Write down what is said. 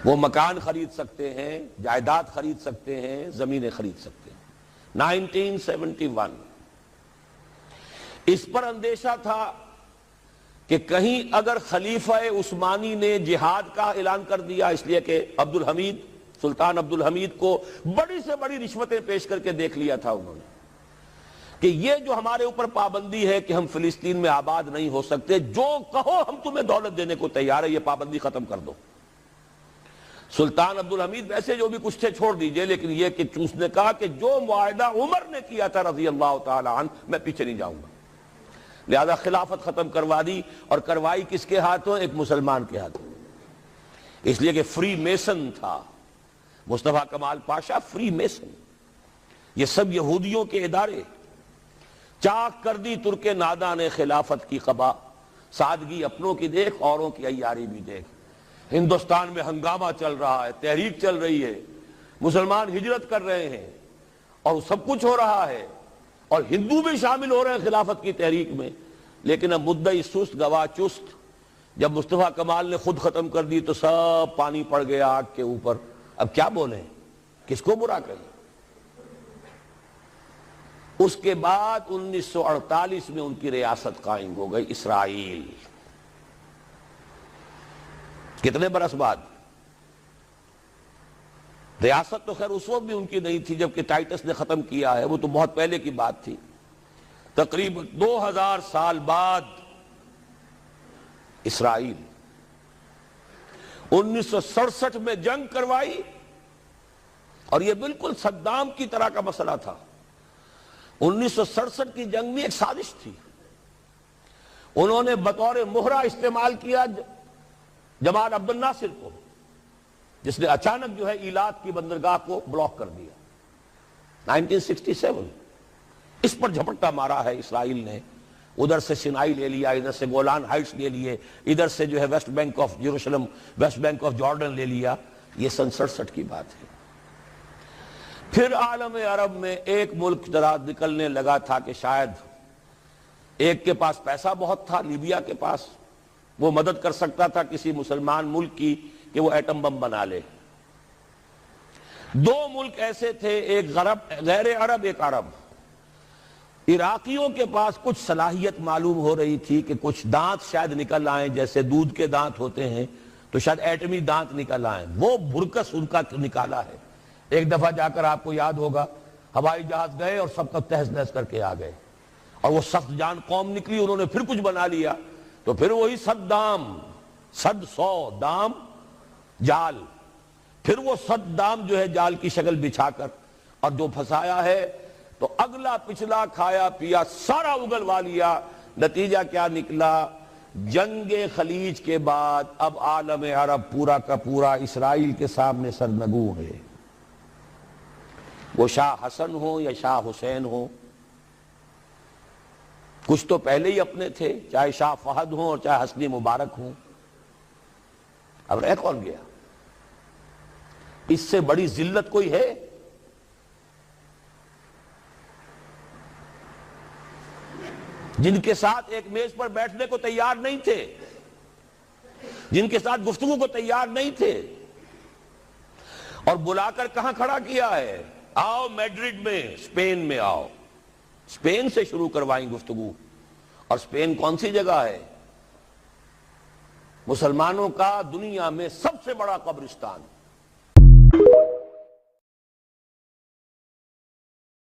وہ مکان خرید سکتے ہیں، جائیداد خرید سکتے ہیں، زمینیں خرید سکتے ہیں۔ 1971 اس پر اندیشہ تھا کہ کہیں اگر خلیفہ عثمانی نے جہاد کا اعلان کر دیا، اس لیے کہ سلطان عبد الحمید کو بڑی سے بڑی رشوتیں پیش کر کے دیکھ لیا تھا انہوں نے، کہ یہ جو ہمارے اوپر پابندی ہے کہ ہم فلسطین میں آباد نہیں ہو سکتے، جو کہو ہم تمہیں دولت دینے کو تیار ہے، یہ پابندی ختم کر دو۔ سلطان عبد الحمید ویسے جو بھی کچھ تھے چھوڑ دیجئے، لیکن یہ کہ اس نے کہا کہ جو معاہدہ عمر نے کیا تھا رضی اللہ تعالی عنہ، میں پیچھے نہیں جاؤں گا، لہذا خلافت ختم کروا دی۔ اور کروائی کس کے ہاتھوں؟ ایک مسلمان کے ہاتھوں، اس لیے کہ فری میسن تھا مصطفیٰ کمال پاشا، فری میسن، یہ سب یہودیوں کے ادارے۔ چاک کر دی ترک ناداں نے خلافت کی قبا، سادگی اپنوں کی دیکھ اوروں کی عیاری بھی دیکھ۔ ہندوستان میں ہنگامہ چل رہا ہے، تحریک چل رہی ہے، مسلمان ہجرت کر رہے ہیں اور سب کچھ ہو رہا ہے، اور ہندو بھی شامل ہو رہے ہیں خلافت کی تحریک میں، لیکن اب مدعی سست گواہ چست۔ جب مصطفیٰ کمال نے خود ختم کر دی تو سب پانی پڑ گیا آگ کے اوپر، اب کیا بولیں، کس کو برا کہیں۔ اس کے بعد 1948 میں ان کی ریاست قائم ہو گئی اسرائیل۔ کتنے برس بعد؟ ریاست تو خیر اس وقت بھی ان کی نہیں تھی جبکہ ٹائٹس نے ختم کیا ہے، وہ تو بہت پہلے کی بات تھی، تقریباً 2000 سال بعد اسرائیل۔ 1967 میں جنگ کروائی، اور یہ بالکل صدام کی طرح کا مسئلہ تھا۔ 1967 کی جنگ میں ایک سازش تھی، انہوں نے بطور مہرہ استعمال کیا جمال عبد الناصر کو، جس نے اچانک جو ہے ایلات کی بندرگاہ کو بلاک کر دیا۔ 1967 اس پر جھپٹا مارا ہے اسرائیل نے، ادھر سے سینائی لے لیا، ادھر سے گولان ہائٹس لے لیے، ادھر سے جو ہے ویسٹ بینک آف یروشلم، ویسٹ بینک آف جارڈن لے لیا۔ یہ سن 67 کی بات ہے۔ پھر عالم عرب میں ایک ملک ذرا نکلنے لگا تھا کہ شاید ایک کے پاس پیسہ بہت تھا، لیبیا کے پاس، وہ مدد کر سکتا تھا کسی مسلمان ملک کی کہ وہ ایٹم بم بنا لے۔ دو ملک ایسے تھے، ایک غیر عرب، ایک عرب۔ عراقیوں کے پاس کچھ صلاحیت معلوم ہو رہی تھی کہ کچھ دانت شاید نکل آئیں، جیسے دودھ کے دانت ہوتے ہیں تو شاید ایٹمی دانت نکل آئیں، وہ بھرکس ان کا نکالا ہے۔ ایک دفعہ جا کر آپ کو یاد ہوگا ہوائی جہاز گئے اور سب کا تہس نہس کر کے آ گئے، اور وہ سخت جان قوم نکلی، انہوں نے پھر کچھ بنا لیا، تو پھر وہی 100 دام جال، پھر وہ 100 دام جو ہے جال کی شکل بچھا کر، اور جو پھنسایا ہے تو اگلا پچھلا کھایا پیا سارا اگلوا لیا۔ نتیجہ کیا نکلا؟ جنگ خلیج کے بعد اب عالم عرب پورا کا پورا اسرائیل کے سامنے سرنگوں ہے، وہ شاہ حسن ہو یا شاہ حسین ہو، کچھ تو پہلے ہی اپنے تھے، چاہے شاہ فہد ہوں اور چاہے حسنی مبارک ہوں، اب رہ کون گیا؟ اس سے بڑی ذلت کوئی ہے؟ جن کے ساتھ ایک میز پر بیٹھنے کو تیار نہیں تھے، جن کے ساتھ گفتگو کو تیار نہیں تھے، اور بلا کر کہاں کھڑا کیا ہے؟ آؤ میڈرڈ میں، اسپین میں آؤ، اسپین سے شروع کروائیں گفتگو۔ اور اسپین کون سی جگہ ہے؟ مسلمانوں کا دنیا میں سب سے بڑا قبرستان۔